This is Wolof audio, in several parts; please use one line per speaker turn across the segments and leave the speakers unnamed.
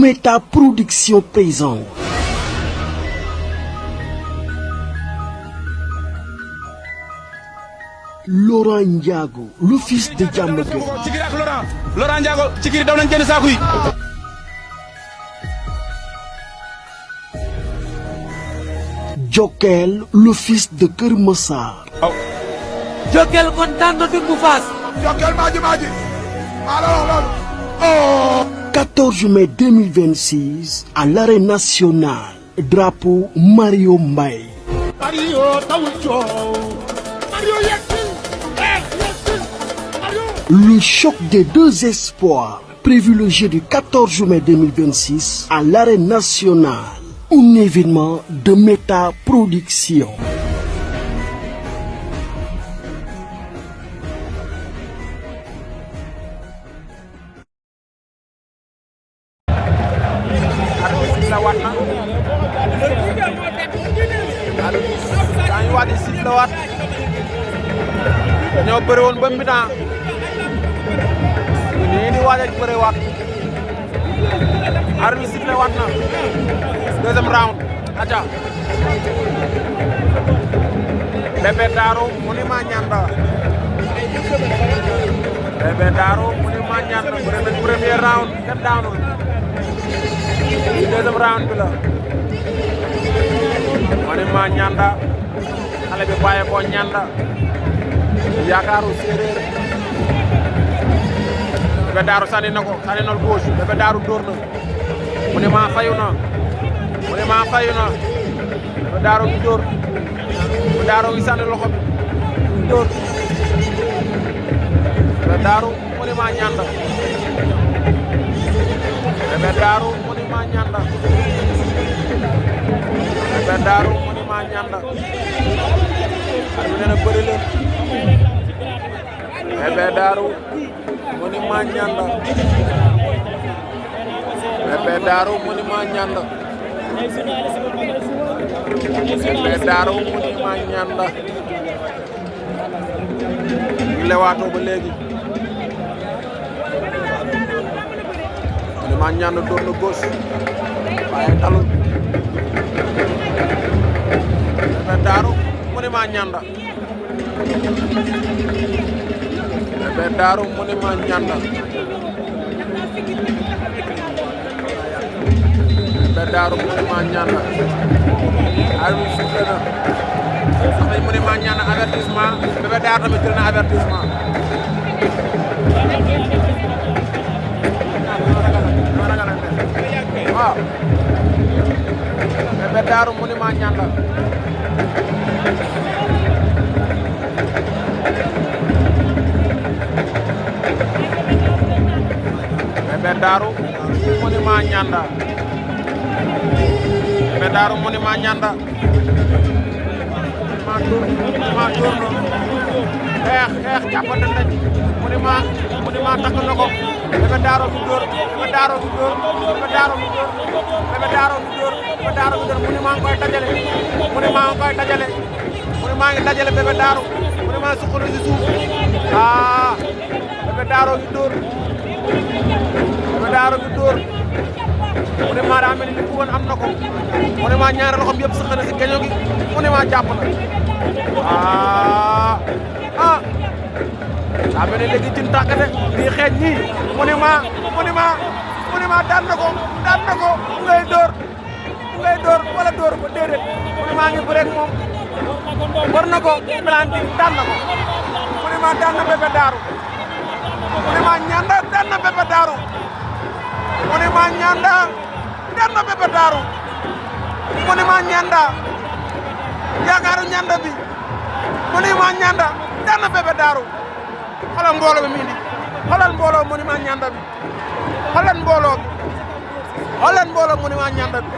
Méta Production présente. Laurent Ndiago, le fils de Diamaguène.
Laurent Ndiago ci kiri daw nañ kenn saaku yi.
Jokkel, le fils de Keur Massar.
Jokkel kontaan na dugg Fass.
Jokkel maaji. Alors.
14 mai 2026 à l'arène nationale. Drapeau Mario Mbaye.
Mario tawul coow. Mario yeggul.
Le choc des deux espoirs, prévu le jeudi 14 mai 2026 à l'arène nationale. Un événement de Méta Production.
ñoo bëre woon ba mi-temps nii di waaj a bëre waat arbitre sifflé waat na deuxième round aca Bébé Darou Monument Nianda Bébé Darou Monument Nianda bëre nañ premier round kenn daanul deuxième round bi la Monument Nianda xale bi bàyyi ko Nianda yaakaaru séeréer Bébé Darou sànni na ko sànni na gauche Bébé Darou dóor na Monument fayu na Bébé Darou gi dóor Bébé Darou gi sànni loxo bi dóor Bébé Darou Monument Nianda Bébé Darou Monument Nianda Bébé Darou Monument Nianda ar bi nee na bëri leen Bébé Darou Monument Nianda Bébé Darou Monument Nianda Bébé Darou Monument Nianda ngi lewaatoo ba léegi Monument Nianda door na gauche waaye talul Bébé Darou Monument Nianda Bébé Darou Monument Nianda Bébé Darou Monument Nianda arbitre sifflé na sax nañ Monument Nianda avertissement Bébé Darou tamit jël na avertissement waaw Bébé Darou Monument Nianda Bébé Darou Monument Nianda Bébé Darou Monument Nianda Monument dóor na xeex jàppante nañ Monument takk na ko Bébé Darou gi dóor Bébé Darou gi dóor Bébé Darou gi dóor Bébé Darou gi dóor Bébé Darou gi dóor Monument koy dajale Monument ngi dajale Bébé Darou Monument suqalu si suuf Bébé Darou gi dóor Bébé Darou gi dóor Monument daa mel ni li mu bëggoon am na ko Monument ñaari loxoom yëpp sëq na si geño gi Monument jàpp na daa mel ni léegi jën tàkk de lii xeeñ ñii Monument daan na ko mu ngay dóor wala dóor ko déedéet Monument ngi bëreeg moom war na ko planti daan na ko Monument daan na Bébé Darou Monument Nianda daan na Bébé Darou Monument Nianda daan na Bébé Darou Monument Nianda yaakaaru Nianda bi Monument Nianda daan na Bébé Darou xoolal mbooloo bi mi indi xoolal mbooloo Monument Nianda bi xoolal mbooloo Monument Nianda bi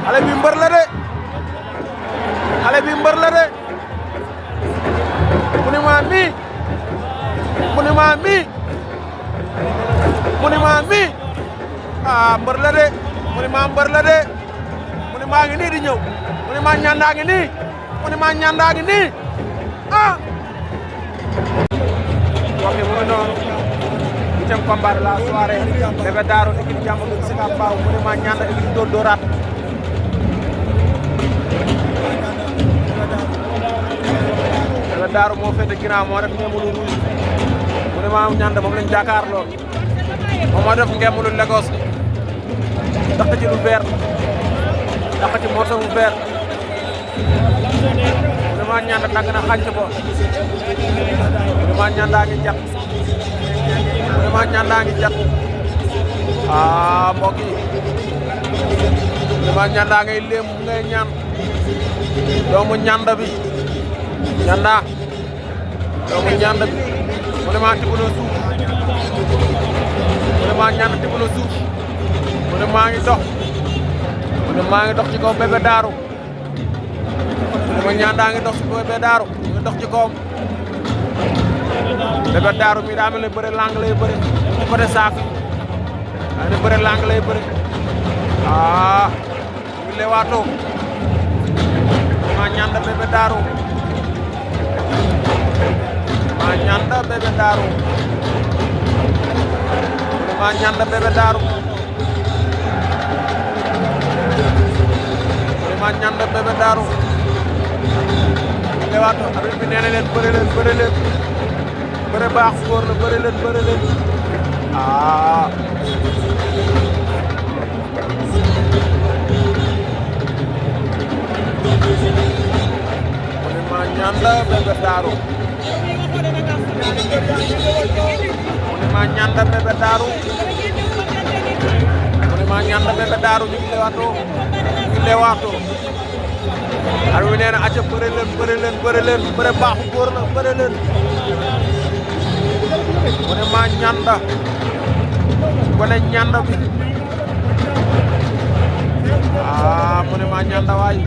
xale bi mbër la de Monument mi mbër la de Monument mbër la de Monument ngi nii di ñëw Monument Nianda ngi nii 7e combat de la soirée Bébé Darou équipe Diamaguène Sicap Mbao Monument Nianda équipe Dóor Dóoraat Bébé Darou moo féete ginnaaw moo def ngemb lu rouge Monument Nianda moom lañ jàkkaar lool moom moo def ngemb lu Lagos daq ci lu vert daq ci morceau bu vert Monument Nianda dagg na xànc ko Monument Nianda ngi jàpp Monument Nianda ngi jàpp mbokk yi Monument Nianda ngay léem ngay ñaan doomu Nianda bi Nianda doomu Nianda bi Monument tibb na suuf Monument Nianda tibb na suuf Monument ngi dox Monument ngi dox ci kaw Bébé Darou Monument Nianda ngi dox ci Bébé Darou ngi dox ci kawam Bébé Darou mi daa mel ne bëre lang lay bëre ci côté saafi daa ne bëre lang lay bëre ñu ngi leewaatoo Monument Nianda Bébé Darou Monument Nianda Bébé Darou Monument Nianda Bébé Darou Monument Nianda Bébé Darou leewaatoo arbitre bi nee na leen bëre leen bëre leen bëre baax góor la bëre leen bëre leen Monument Nianda Bébé Darou Monument Nianda Bébé Darou Monument Nianda Bébé Darou ñu ngi leewaatoo ar wi nee na acca bëre leen bëre leen bëre leen bëre baaxu góor la bëre leen Monument Nianda gone Nianda bi Monument Nianda waay ñu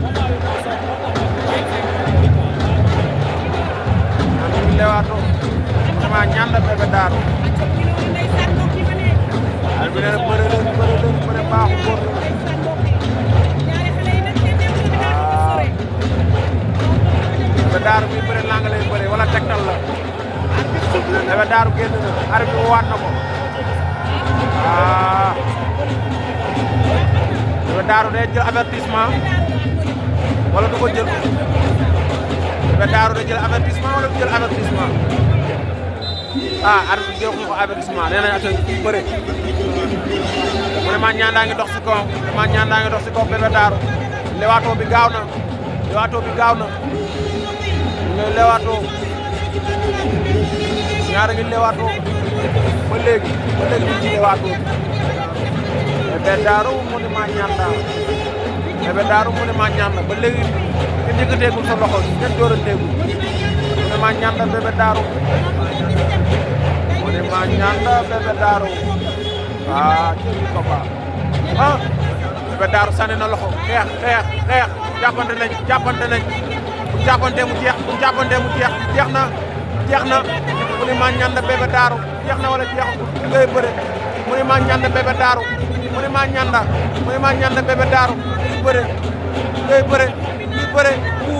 ngi leewaatoo Monument Nianda Bébé Darou ar wi nee na bëre leen bëre baaxu góor la Bébé Darou bi bëre lang lay bëre wala tegtal la Bébé Darou génn na arbitre bi waat na ko Bébé Darou day jël avertissement wala du ko jël Bébé Darou day jël avertissement wala du jël avertissement arbitre bi jox ko avertissement nee nañ ata bëre Monument Nianda ngi dox si kawam Monument Nianda ngi dox si kaw Bébé Darou lewaatoo bi gaaw na ngay leewaatoo ñaar ngi leewaatoo ba léegi ñu ci leewaatoo Bébé Darou Monument Nianda Bébé Darou Monument Nianda ba léegi kenn yëkkateegul sa loxo kenn dóoranteegul Monument Nianda Bébé Darou Monument Nianda Bébé Darou ci combat Bébé Darou sànni na loxo xeex jàppante nañ bu jàppante mu jeex jeex na Monument Nianda Bébé Darou jeex na wala jeexul ngay bëre Monument Nianda Bébé Darou Monument Nianda Bébé Darou ngay bëre ku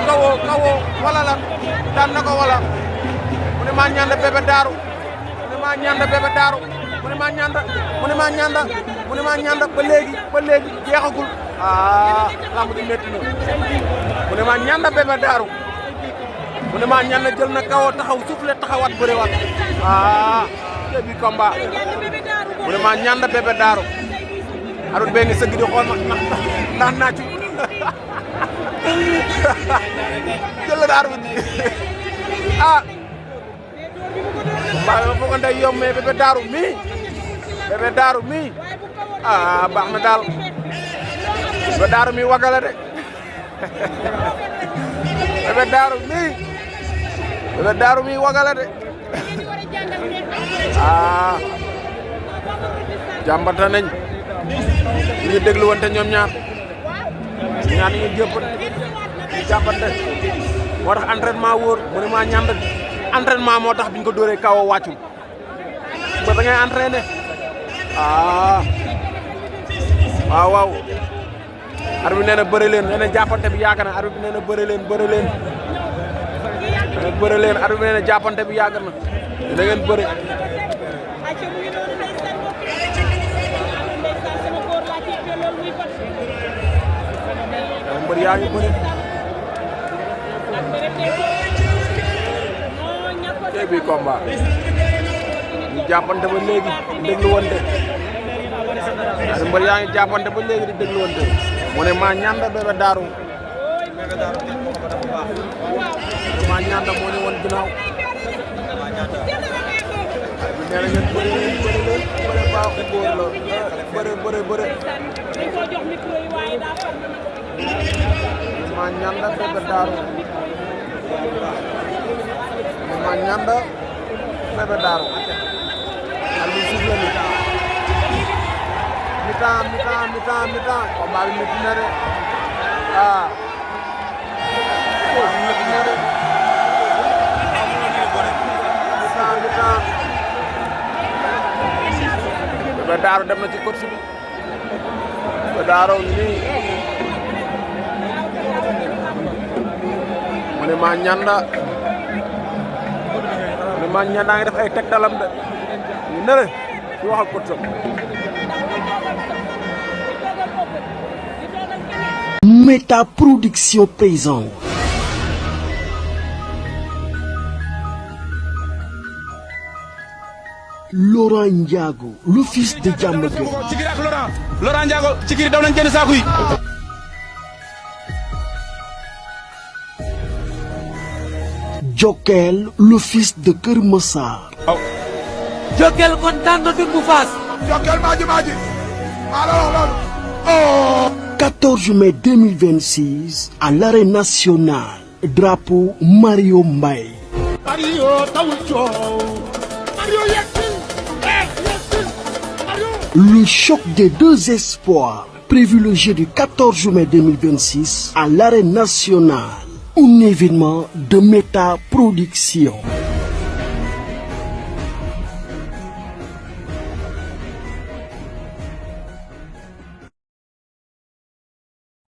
kawoo wala la daan na ko wala Monument Nianda Bébé Darou Monument Nianda Bébé Darou Monument Nianda ba léegi jeexagul lamb di métti na Monument Nianda Bébé Darou Monument Nianda jël na kawoo taxaw soufflé taxawaat bëriwaat bi combat Monument Nianda Bébé Darou arut bee ngi sëgg di xool ndax naaju jël la daar bi mbaa ma foog nday yom mais Bébé Darou mi baax na daal Bébé Darou mi wagala de Bébé Darou mi wagala de jàmbata nañ ñu déglu wante ñoom ñaar ñu jëpp ñu jàppante moo tax entraînement wóor Monument Nianda entraînement moo tax biñ ko dóoree kaw wàccul ba da ngay entraîné waaw arbitre bi nee na bëre leen nee na jàppante bi yàgg na arbitre bi nee na bëre leen arbitre bi nee na jàppante bi yàgg na da ngeen bëre mbër yaa ngi bëri tey bii combat ñu jàppante ba léegi dégluwante ñaari mbër yaa ngi jàppante ba léegi di dégluwante mu ne maa ñanda Bébé Daaru maa ñanda moo ñu woon ginnaaw nee na ngeen bëri baaxu góor la bëre maa ñanda Bébé Daaru maa ñanda Bébé Daaru al bi suuf la mi-temps combat bi métti na de métti na de mi-temps Bébé Daaru dem na ci course bi Bébé Daaru nii mu ne maa ñanda ngi def ay tegtalam de ñu nere ci waxal course
Méta Production présente Laurent Ndiago, le fils de Diamaguène.
Cikiri ak Laurent Ndiago Cikiri daw nañ génn saako yi.
Jokkel, le fils de Keur Massar.
Jokkel kontaan na dugg Fass.
Jokkel maaji maa la wax loolu.
14 mai 2026 à l'arène nationale, drapeau Mario Mbaye. Le choc des deux espoirs, prévu le jeudi 14 mai 2026 à l'arène nationale, un événement de Méta Production.